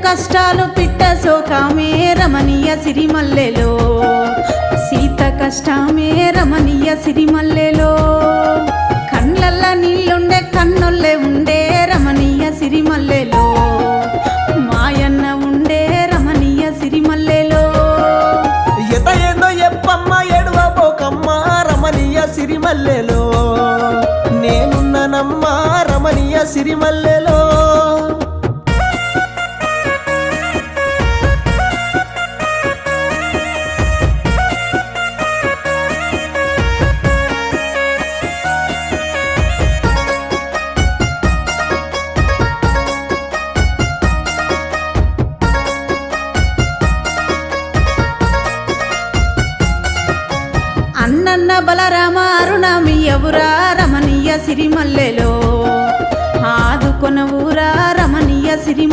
కష్టాలు పిట్ట శోకమే రమణీయ సిరిమల్లెలో సీత కష్టమే రమణీయ సిరిమల్లెలో కళ్ళల్ల నీళ్ళుండే కన్నుల్లే ఉండే రమణీయ సిరిమల్లెలో మాయన్న ఉండే రమణీయ సిరిమల్లెలో ఎత ఏందో ఎప్పమ్మ ఎడవబోకమ్మ రమణీయ సిరిమల్లెలో నేనున్ననమ్మ రమణీయ సిరిమల్లెలో అన్నన్న బలరామ అరుణమి ఎవరా రమణీయ సిరిమల్లెలో ఆదుకొన ఊరా రమణీయ సిరిమ